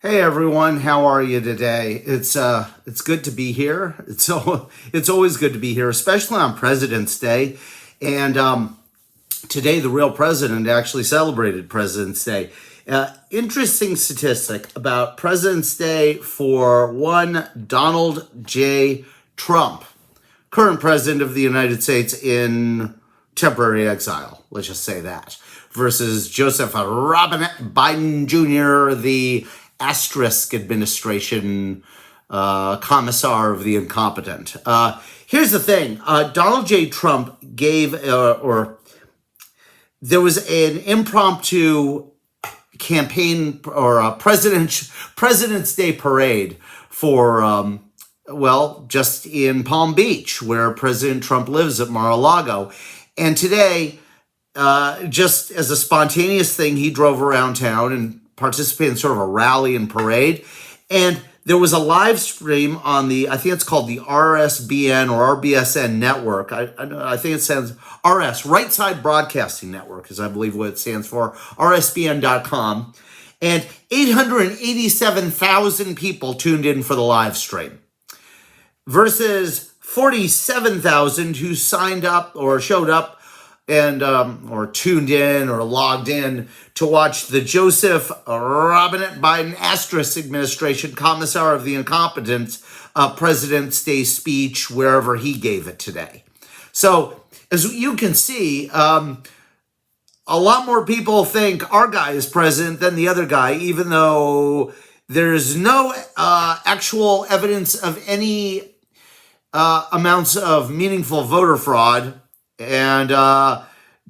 Hey everyone, how are you today? It's good to be here. It's always good to be here, especially on President's Day. And today, the real president actually celebrated President's Day. Interesting statistic about President's Day for one Donald J. Trump, current president of the United States in temporary exile. Let's just say that, versus Joseph Robinette Biden Jr., the asterisk administration commissar of the incompetent. Here's the thing. Donald J. Trump gave, or there was an impromptu campaign or a President's Day parade for, just in Palm Beach, where President Trump lives at Mar-a-Lago. And today, just as a spontaneous thing, he drove around town and participated in sort of a rally and parade. And there was a live stream on I think it's called the RSBN or RBSN network. I think it stands RS, Right Side Broadcasting Network, is I believe what it stands for, rsbn.com. And 887,000 people tuned in for the live stream versus 47,000 who signed up or showed up and or tuned in or logged in to watch the Joseph Robinette Biden asterisk administration commissar of the incompetence President's Day speech wherever he gave it today. So as you can see, a lot more people think our guy is president than the other guy, even though there's no actual evidence of any amounts of meaningful voter fraud. And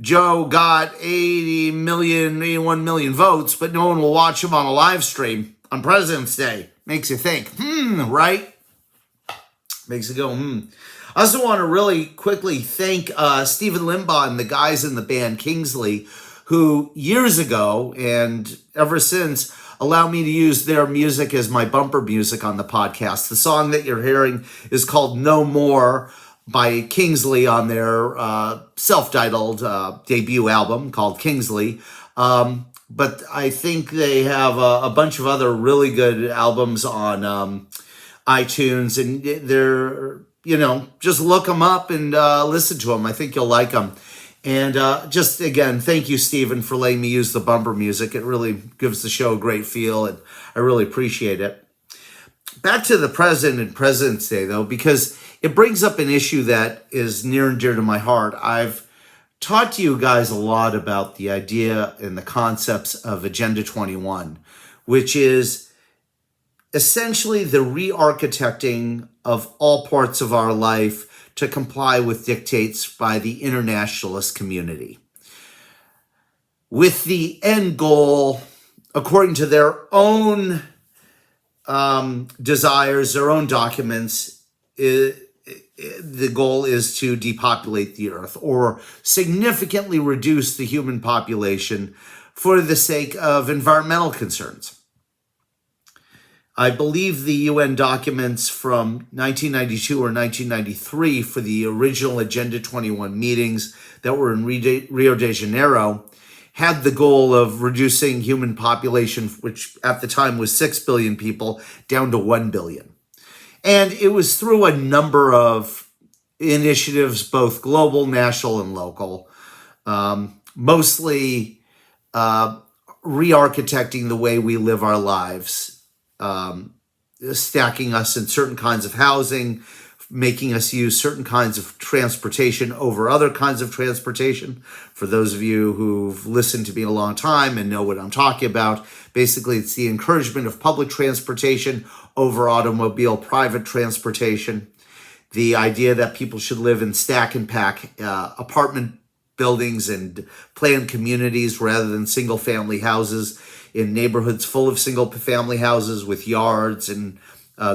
Joe got 81 million votes, but no one will watch him on a live stream on President's Day. Makes you think, right? Makes you go, I also want to really quickly thank Stephen Limbaugh and the guys in the band Kingsley, who years ago and ever since allow me to use their music as my bumper music on the podcast. The song that you're hearing is called No More by Kingsley on their self-titled debut album called Kingsley. But I think they have a bunch of other really good albums on iTunes, and they're, just look them up and listen to them. I think you'll like them. And just, again, thank you, Stephen, for letting me use the bumper music. It really gives the show a great feel, and I really appreciate it. Back to the president and President's Day, though, because it brings up an issue that is near and dear to my heart. I've talked to you guys a lot about the idea and the concepts of Agenda 21, which is essentially the re-architecting of all parts of our life to comply with dictates by the internationalist community, with the end goal, according to their own desires, their own documents, the goal is to depopulate the earth or significantly reduce the human population for the sake of environmental concerns. I believe the UN documents from 1992 or 1993 for the original Agenda 21 meetings that were in Rio de Janeiro had the goal of reducing human population, which at the time was 6 billion people, down to 1 billion. And it was through a number of initiatives, both global, national, and local, mostly re-architecting the way we live our lives, stacking us in certain kinds of housing, making us use certain kinds of transportation over other kinds of transportation. For those of you who've listened to me a long time and know what I'm talking about, basically it's the encouragement of public transportation over automobile private transportation. The idea that people should live in stack and pack apartment buildings and planned communities rather than single family houses in neighborhoods full of single family houses with yards and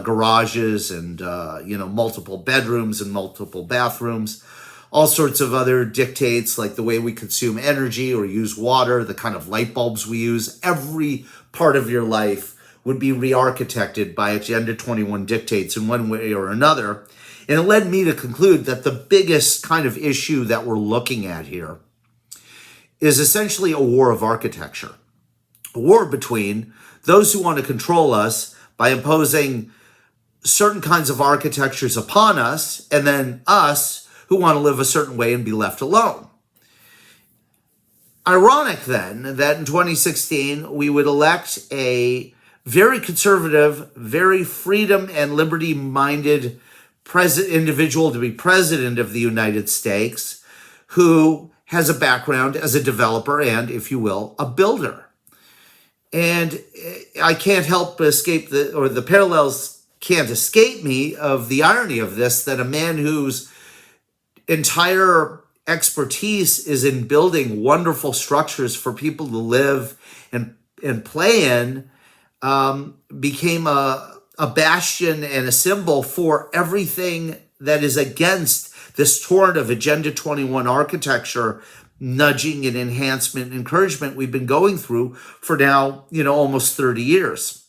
garages and, multiple bedrooms and multiple bathrooms, all sorts of other dictates like the way we consume energy or use water, the kind of light bulbs we use. Every part of your life would be re-architected by Agenda 21 dictates in one way or another. And it led me to conclude that the biggest kind of issue that we're looking at here is essentially a war of architecture, a war between those who want to control us by imposing certain kinds of architectures upon us, and then us who want to live a certain way and be left alone. Ironic then that in 2016 we would elect a very conservative, very freedom and liberty-minded individual to be president of the United States, who has a background as a developer and, if you will, a builder. And I can't help but escape the parallels can't escape me of the irony of this, that a man whose entire expertise is in building wonderful structures for people to live and play in, became a bastion and a symbol for everything that is against this torrent of Agenda 21 architecture, nudging and enhancement and encouragement we've been going through for now, almost 30 years.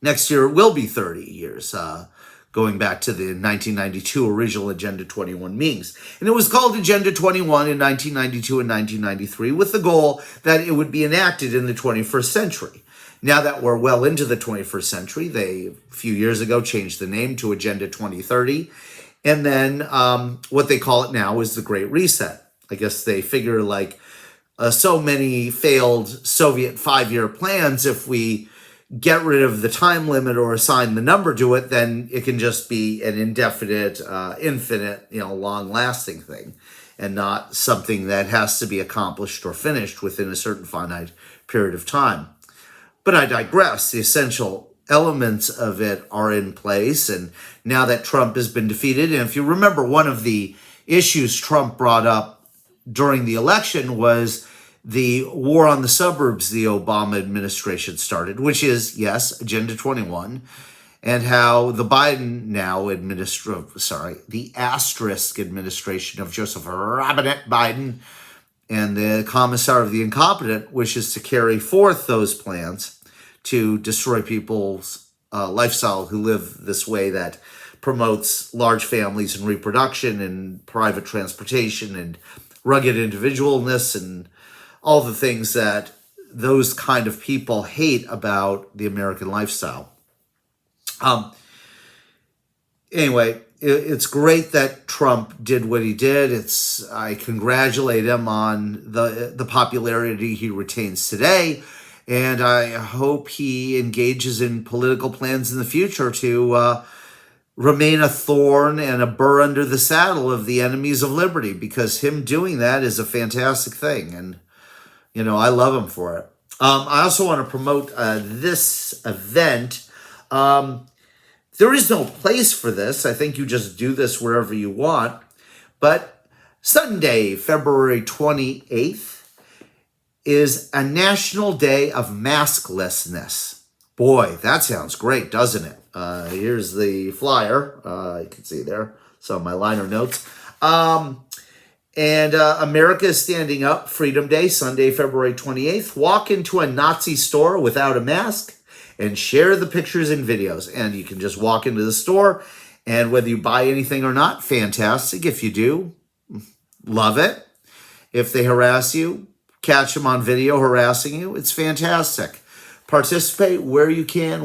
Next year it will be 30 years, going back to the 1992 original Agenda 21 meetings. And it was called Agenda 21 in 1992 and 1993 with the goal that it would be enacted in the 21st century. Now that we're well into the 21st century, they, a few years ago, changed the name to Agenda 2030. And then what they call it now is the Great Reset. I guess they figure like so many failed Soviet 5-year plans, if we get rid of the time limit or assign the number to it, then it can just be an indefinite, infinite, long-lasting thing, and not something that has to be accomplished or finished within a certain finite period of time. But I digress. The essential elements of it are in place, and now that Trump has been defeated, and if you remember, one of the issues Trump brought up during the election was the war on the suburbs the Obama administration started, which is, yes, Agenda 21, and how the the asterisk administration of Joseph Robinette Biden and the commissar of the incompetent wishes to carry forth those plans to destroy people's lifestyle who live this way that promotes large families and reproduction and private transportation and rugged individualness and all the things that those kind of people hate about the American lifestyle. Anyway, it's great that Trump did what he did. I congratulate him on the popularity he retains today, and I hope he engages in political plans in the future to remain a thorn and a burr under the saddle of the enemies of liberty, because him doing that is a fantastic thing, and I love him for it. I also want to promote this event. There is no place for this. I think you just do this wherever you want. But Sunday, February 28th, is a National Day of Masklessness. Boy, that sounds great, doesn't it? Here's the flyer. You can see there some of my liner notes. And America is standing up, Freedom Day, Sunday, February 28th. Walk into a Nazi store without a mask and share the pictures and videos. And you can just walk into the store, and whether you buy anything or not, fantastic. If you do, love it. If they harass you, catch them on video harassing you, it's fantastic. Participate where you can.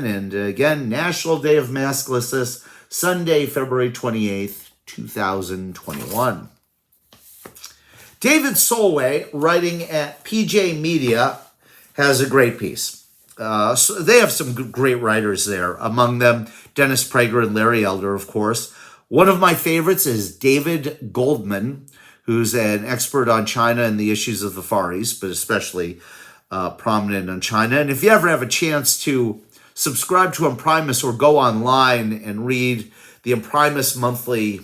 And again, National Day of Masklessness, Sunday, February 28th, 2021. David Solway, writing at PJ Media, has a great piece. So they have some great writers there, among them Dennis Prager and Larry Elder, of course. One of my favorites is David Goldman, who's an expert on China and the issues of the Far East, but especially prominent on China. And if you ever have a chance to subscribe to Imprimis or go online and read the Imprimis monthly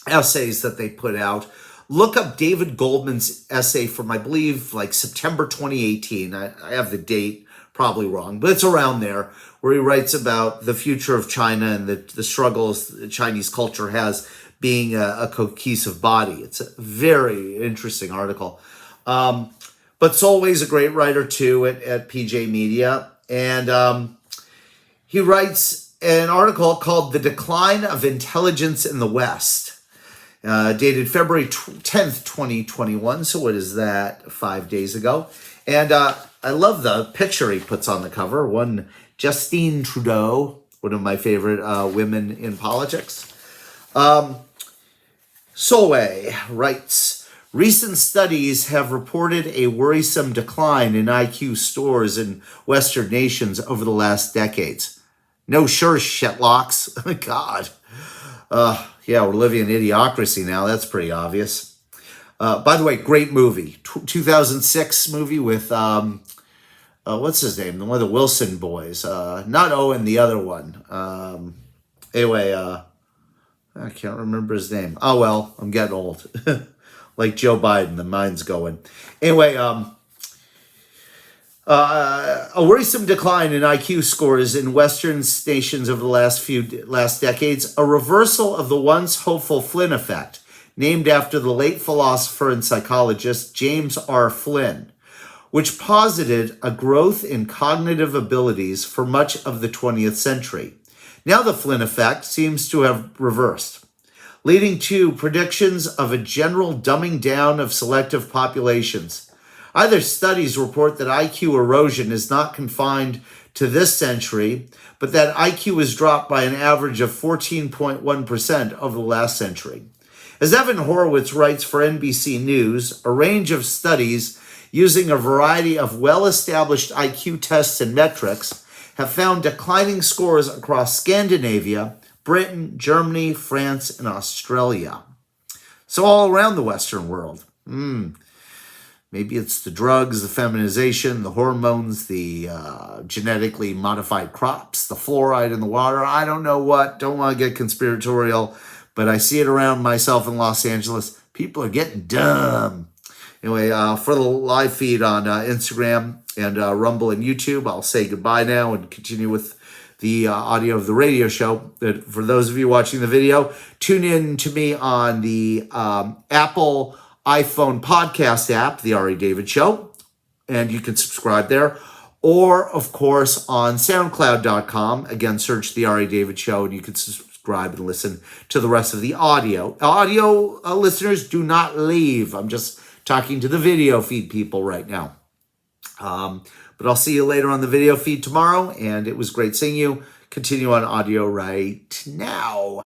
essays that they put out, look up David Goldman's essay from, I believe, like September 2018. I have the date probably wrong, but it's around there, where he writes about the future of China and the struggles the Chinese culture has being a cohesive body. It's a very interesting article. But Solway's a great writer too at PJ Media. And he writes an article called The Decline of Intelligence in the West, dated February 10th, 2021. So what is that? 5 days ago. And I love the picture he puts on the cover. One, Justine Trudeau, one of my favorite women in politics. Solway writes, recent studies have reported a worrisome decline in IQ scores in Western nations over the last decades. No sure, shitlocks. God. Yeah, we're living in idiocracy now. That's pretty obvious. By the way, great movie. 2006 movie with, what's his name? One of the Wilson boys. Not Owen, the other one. Anyway, I can't remember his name. Oh, well, I'm getting old. Like Joe Biden, the mind's going. Anyway, a worrisome decline in IQ scores in Western nations over the last decades, a reversal of the once hopeful Flynn effect, named after the late philosopher and psychologist James R. Flynn, which posited a growth in cognitive abilities for much of the 20th century. Now the Flynn effect seems to have reversed, leading to predictions of a general dumbing down of selective populations. Other studies report that IQ erosion is not confined to this century, but that IQ has dropped by an average of 14.1% over the last century. As Evan Horowitz writes for NBC News, a range of studies using a variety of well-established IQ tests and metrics have found declining scores across Scandinavia, Britain, Germany, France, and Australia. So all around the Western world. Maybe it's the drugs, the feminization, the hormones, the genetically modified crops, the fluoride in the water. I don't know what. Don't want to get conspiratorial, but I see it around myself in Los Angeles. People are getting dumb. Anyway, for the live feed on Instagram and Rumble and YouTube, I'll say goodbye now and continue with the audio of the radio show. But for those of you watching the video, tune in to me on the Apple iPhone podcast app, The Ari David Show, and you can subscribe there. Or, of course, on SoundCloud.com. Again, search The Ari David Show, and you can subscribe and listen to the rest of the audio. Audio listeners, do not leave. I'm just talking to the video feed people right now. But I'll see you later on the video feed tomorrow, and it was great seeing you. Continue on audio right now.